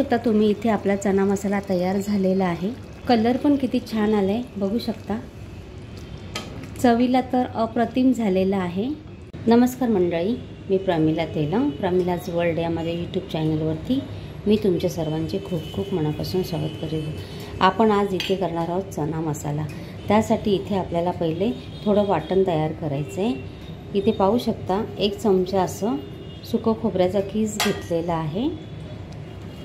शकता तुम्ही इथे आपला चना मसाला तयार झालेला आहे। कलर पण किती छान आलाय बघू शकता। चवीला तर अप्रतिम झालेला आहे। नमस्कार मंडळी, मी प्रमिला तेलंग, प्रमिलाज वर्ल्ड या माझ्या यूट्यूब चॅनलवरती मी तुमच्या सर्वांचे खूप खूप मनापासून स्वागत करते। आपण आज इथे करणार आहोत चना मसाला। त्यासाठी इथे आपल्याला पहिले थोडं वाटण तयार करायचं आहे। इथे पाहू शकता 1 चमचा असं सुकं खोबऱ्याचा कीस घेतलेला आहे।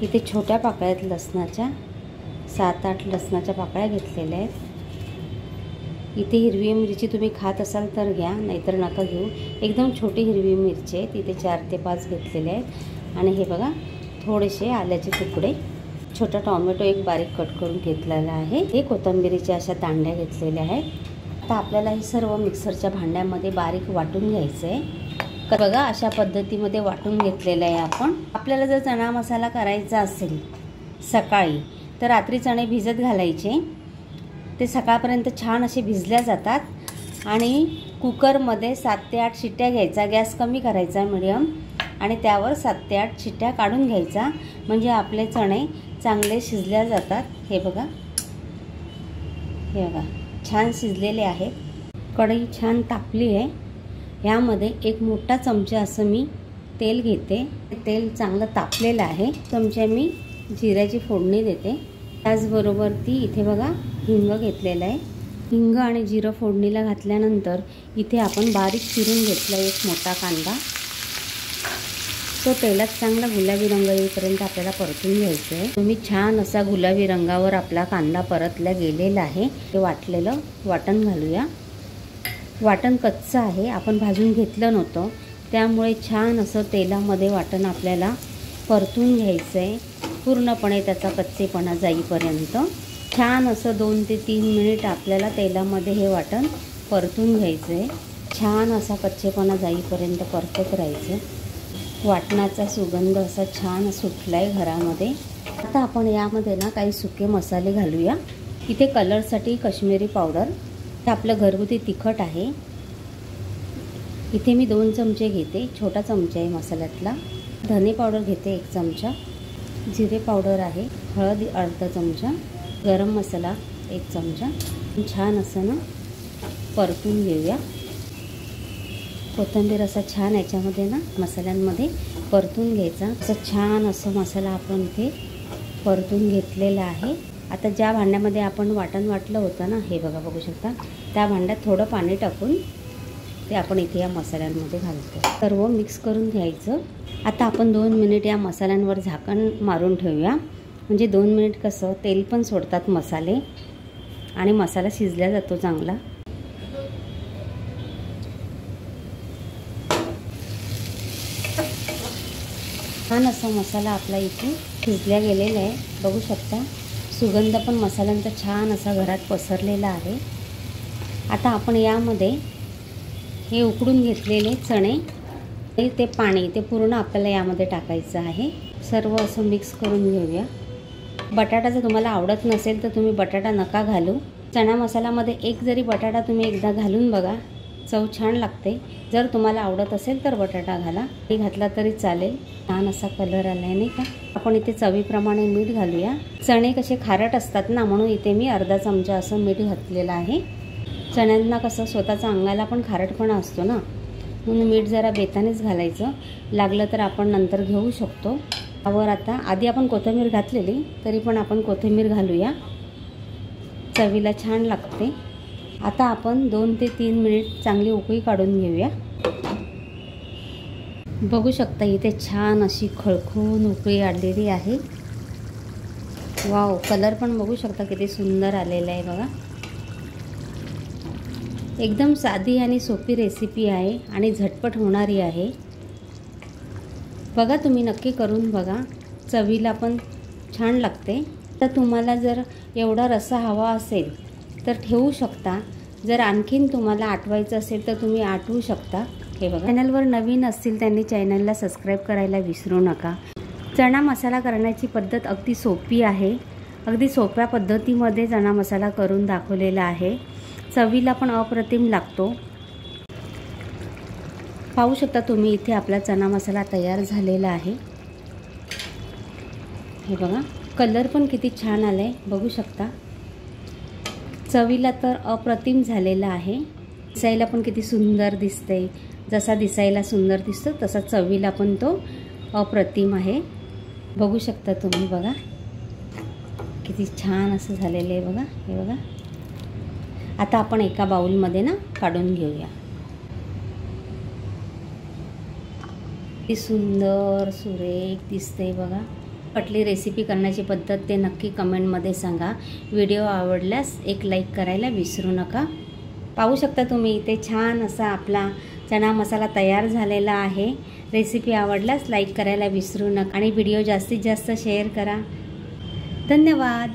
इथे छोट्या पाकळ्यात लसणाच्या 7-8 लसणाच्या पाकळ्या घेतलेल्या आहेत। इथे हिरवी मिरची तुम्ही खात असाल तर घ्या, नाहीतर नका घेऊ। एकदम छोटी हिरवी मिरची आहे, तिथे 4 ते 5 घेतलेले आहेत। आणि हे बघा थोडेसे आल्याचे तुकडे, छोटा टोमॅटो एक बारीक कट करून घेतलेला आहे। हे कोथिंबीरीच्या अशा दांड्या घेतलेल्या आहेत। आता आपल्याला हे सर्व मिक्सरच्या भांड्यामध्ये बारीक वाटून घ्यायचं आहे। बघा अशा पद्धतीमध्ये वाटून घेतलेलं आहे आपण। आपल्याला जर चना मसाला करायचा असेल सकाळी तर रात्री चणे भिजत घालायचे, ते सकाळपर्यंत छान असे भिजल्या जातात। आणि कुकरमध्ये 7 ते 8 शिट्ट्या घ्यायचा, गॅस कमी करायचा मीडियम, आणि त्यावर 7 ते 8 शिट्ट्या काढून घ्यायचा, म्हणजे आपले चणे चांगले शिजल्या जातात। हे बघा छान शिजलेले आहेत। कढई छान तापली आहे। यामध्ये 1 मोठा चमचा असं मी तेल घेते। तेल चांगलं तापलेलं आहे। चमचा मी जिऱ्याची फोडणी देते। त्याचबरोबर ती इथे बघा हिंग घेतलेला आहे। हिंग आणि जिरं फोडणीला घातल्यानंतर इथे आपण बारीक चिरून घेतला 1 मोठा कांदा। तो तेलात चांगला गुलाबी रंग येईपर्यंत आपल्याला परतून घ्यायचं आहे। तुम्ही छान असा गुलाबी रंगावर आपला कांदा परतला गेलेला आहे। ते वाटलेलं वाटण घालूया। वाटण कच्चं आहे, आपण भाजून घेतलं नव्हतं, त्यामुळे छान असं तेलामध्ये वाटण आपल्याला परतून घ्यायचं आहे, पूर्णपणे त्याचा कच्चेपणा जाईपर्यंत। छान असं 2 ते 3 मिनिट आपल्याला तेलामध्ये हे वाटण परतून घ्यायचं आहे। छान असा कच्चेपणा जाईपर्यंत परतत राहायचं। वाटणाचा सुगंध असा छान सुटला आहे घरामध्ये। आता आपण यामध्ये ना काही सुके मसाले घालूया। इथे कलरसाठी काश्मीरी पावडर, आपलं घरगुती तिखट आहे। इथे मी 2 चमचे घेते, छोटा चमचा आहे मसाल्यातला। धने पावडर घेते 1 चमचा, जिरे पावडर आहे, हळद अर्धा चमचा, गरम मसाला 1 चमचा। छान असं ना परतून घेऊया। कोथिंबीर असा छान याच्यामध्ये ना मसाल्यांमध्ये परतून घ्यायचा। असं छान असं मसाला आपण इथे परतून घेतलेला आहे। आता ज्या भांड्यामध्ये आपण वाटण वाटलं होतं ना, हे बघा बघू शकता, त्या भांड्यात थोडं पाणी टाकून ते आपण इथे या मसाल्यांमध्ये घालतो। सर्व मिक्स करून घ्यायचं। आता आपण 2 मिनिट या मसाल्यांवर झाकण मारून ठेवूया, म्हणजे 2 मिनिट कसं तेल पण सोडतात मसाले आणि मसाला शिजला जातो चांगला। छान असा मसाला आपला इथे शिजल्या गेलेला आहे, बघू शकता। सुगंध पण मसाल्यांचा छान असा घरात पसरलेला आहे। आता आपण यामध्ये हे उकडून घेतलेले चणे, ते पाणी ते पूर्ण आपल्याला यामध्ये टाकायचं आहे। सर्व असं मिक्स करून घेऊया। बटाटा जर तुम्हाला आवडत नसेल तर तुम्ही बटाटा नका घालू। चणा मसाल्यामध्ये एक जरी बटाटा तुम्ही एकदा घालून बघा, चव छान लागते। जर तुम्हाला आवडत असेल तर बटाटा घाला, ते घातला तरी चालेल। छान असा कलर आलाय नाही का। आपण इथे चवीप्रमाणे मीठ घालूया। चणे कसे खारट असतात ना, म्हणून इथे मी अर्धा चमचा असं मीठ घातलेलं आहे। चण्यांना कसं स्वतःचा अंगाला पण खारटपणा असतो ना, म्हणून मीठ जरा बेतानेच घालायचं। लागलं तर आपण नंतर घेऊ शकतो। त्यावर आता आधी आपण कोथिंबीर घातलेली, तरी पण आपण कोथिंबीर घालूया, चवीला छान लागते। आता आपण 2 ते 3 मिनिट चांगली उकळी काढून घेऊया। बघू शकता इथे छान अशी खळखळून उकळी आलेली आहे। वाव, कलर पण बघू शकता किती सुंदर आलेला आहे बघा। एकदम साधी आणि सोपी रेसिपी आहे आणि झटपट होणारी आहे। बघा तुम्ही नक्की करून बघा, चवीला पण छान लागते। तर तुम्हाला जर एवढा रस्सा हवा असेल तर ठेवू शकता, जर आणखीन तुम्हाला आटवायचं असेल तर तुम्ही आटवू शकता। हे बघा, चॅनलवर नवीन असतील त्यांनी चॅनलला सबस्क्राईब करायला विसरू नका। चणा मसाला करण्याची पद्धत अगदी सोपी आहे। अगदी सोप्या पद्धतीमध्ये चणा मसाला करून दाखवलेला आहे। चवीला पण अप्रतिम लागतो। पाहू शकता तुम्ही इथे आपला चना मसाला तयार झालेला आहे। हे बघा, कलर पण किती छान आला आहे, बघू शकता। चवीला तर अप्रतिम झालेला आहे। दिसायला पण किती सुंदर दिसते। जसा दिसायला सुंदर दिसतो तसा चवीला पण तो अप्रतिम आहे, बघू शकता तुम्ही। बघा किती छान असं झालेलं आहे बघा, हे बघा। आता आपण एका बाउलमध्ये ना काढून घेऊया। किती सुंदर सुरेख दिसते बघा। पटली रेसिपी करण्याची पद्धत ते नक्की कमेंटमध्ये सांगा। व्हिडिओ आवडल्यास एक लाईक करायला विसरू नका। पाहू शकता तुम्ही इथे छान असा आपला चणा मसाला तयार झालेला आहे। रेसिपी आवडल्यास लाईक करायला विसरू नका आणि व्हिडिओ जास्तीत जास्त शेअर करा। धन्यवाद।